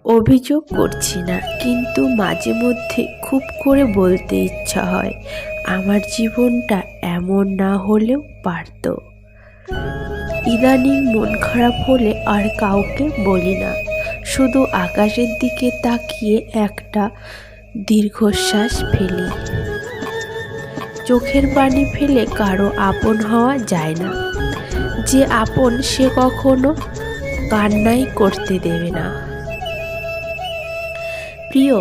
অভিযোগ করছি না, কিন্তু মাঝে মধ্যে খুব করে বলতে ইচ্ছা হয়, আমার জীবনটা এমন না হলেও পারত। ইদানিং মন খারাপ হলে আর কাউকে বলি না, শুধু আকাশের দিকে তাকিয়ে একটা দীর্ঘশ্বাস ফেলি। চোখের পানি ফেলে কারো আপন হওয়া যায় না। যে আপন সে কখনো কান্নাই করতে দেবে না। প্রিয়,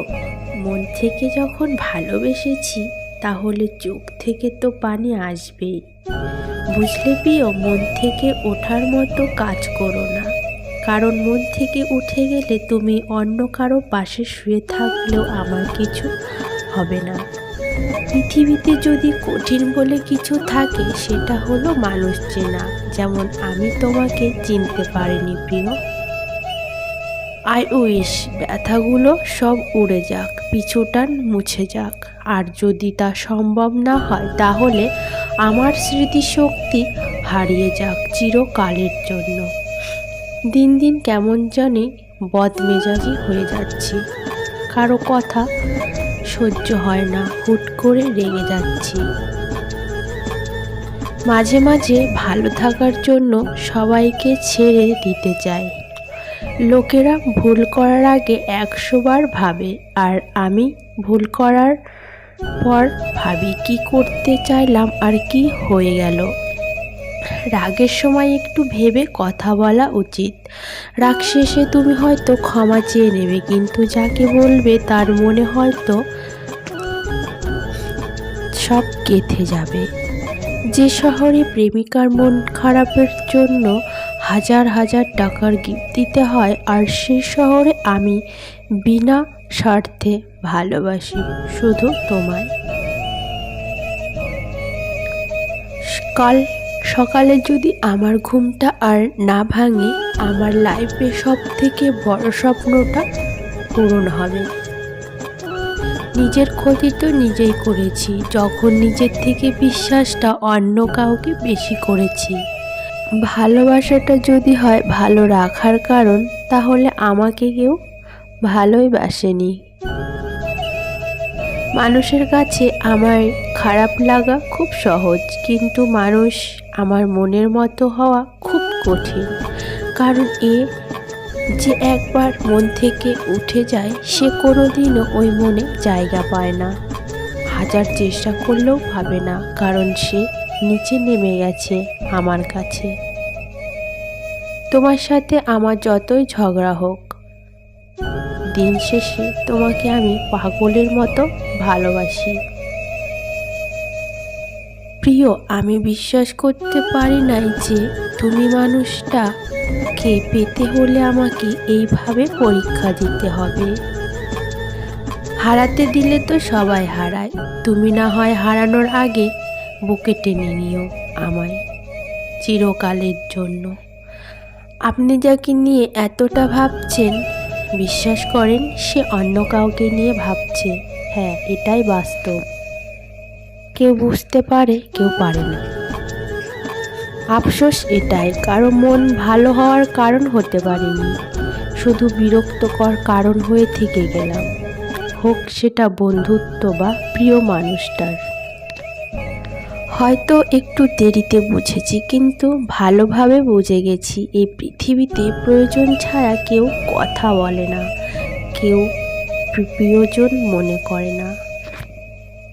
মন থেকে যখন ভালোবেসেছি তাহলে চোখ থেকে তো পানি আসবেই, বুঝলে প্রিয়? মন থেকে ওঠার মতো কাজ করো না, কারণ মন থেকে উঠে গেলে তুমি অন্য কারো পাশে শুয়ে থাকলেও আমার কিছু হবে না। পৃথিবীতে যদি কঠিন বলে কিছু থাকে সেটা হলো মানুষ চেনা, যেমন আমি তোমাকে চিনতে পারিনি প্রিয়। আই উইশ ব্যথাগুলো সব উড়ে যাক, পিছুটান মুছে যাক, আর যদি তা সম্ভব না হয় তাহলে আমার স্মৃতিশক্তি হারিয়ে যাক চিরকালের জন্য। দিন দিন কেমন জানি বদমেজাজি হয়ে যাচ্ছি, কারো কথা সহ্য হয় না, হুট করে রেগে যাচ্ছি। মাঝে মাঝে ভালো থাকার জন্য সবাইকে ছেড়ে দিতে চাই। লোকেরা ভুল করার আগে 100 বার ভাবে, আর আমি ভুল করার পর ভাবি কি করতে চাইলাম আর কি হয়ে গেল। রাগের সময় একটু ভেবে কথা বলা উচিত। রাগ শেষে তুমি হয়তো ক্ষমা চেয়ে নেবে, কিন্তু যাকে বলবে তার মনে হয়তো সব গেঁথে যাবে। যে শহরে প্রেমিকার মন খারাপের জন্য হাজার হাজার টাকার গিফট দিতে হয়, আর সেই শহরে আমি বিনা স্বার্থে ভালোবাসি শুধু তোমায়। কাল সকালে যদি আমার ঘুমটা আর না ভাঙে, আমার লাইফে সব থেকে বড় স্বপ্নটা পূরণ হবে। নিজের ক্ষতি তো নিজেই করেছি, যখন নিজের থেকে বিশ্বাসটা অন্য কাউকে বেশি করেছি। ভালোবাসাটা যদি হয় ভালো রাখার কারণ, তাহলে আমাকে কেউ ভালোই বাসেনি। মানুষের কাছে আমার খারাপ লাগা খুব সহজ, কিন্তু মানুষ আমার মনের মতো হওয়া খুব কঠিন। কারণ যে একবার মন থেকে উঠে যায় সে কোনোদিনও ওই মনে জায়গা পায় না। হাজার চেষ্টা করলেও পাবে না, কারণ সে নিচে নেমে গেছে আমার কাছে। তোমার সাথে আমার যতই ঝগড়া হোক, দিন শেষে তোমাকে আমি পাগলের মতো ভালোবাসি। প্রিয়, আমি বিশ্বাস করতে পারি নাই যে তুমি মানুষটাকে পেতে হলে আমাকে এইভাবে পরীক্ষা দিতে হবে। হারাতে দিলে তো সবাই হারায়, তুমি না হয় হারানোর আগে বুকে টেনে নিও আমায় চিরকালের জন্য। আপনি যাকে নিয়ে এতটা ভাবছেন, বিশ্বাস করেন সে অন্য কাউকে নিয়ে ভাবছে। হ্যাঁ, এটাই বাস্তব। কেউ বুঝতে পারে, কেউ পারে না। আফসোস এটাই, কারো মন ভালো হওয়ার কারণ হতে পারেনি, শুধু বিরক্তকর কারণ হয়ে থেকে গেলাম, হোক সেটা বন্ধুত্ব বা প্রিয় মানুষটার। হয়তো একটু দেরিতে বুঝেছি, কিন্তু ভালোভাবে বুঝে গেছি এই পৃথিবীতে প্রয়োজন ছাড়া কেউ কথা বলে না, কেউ প্রিয়জন মনে করে না।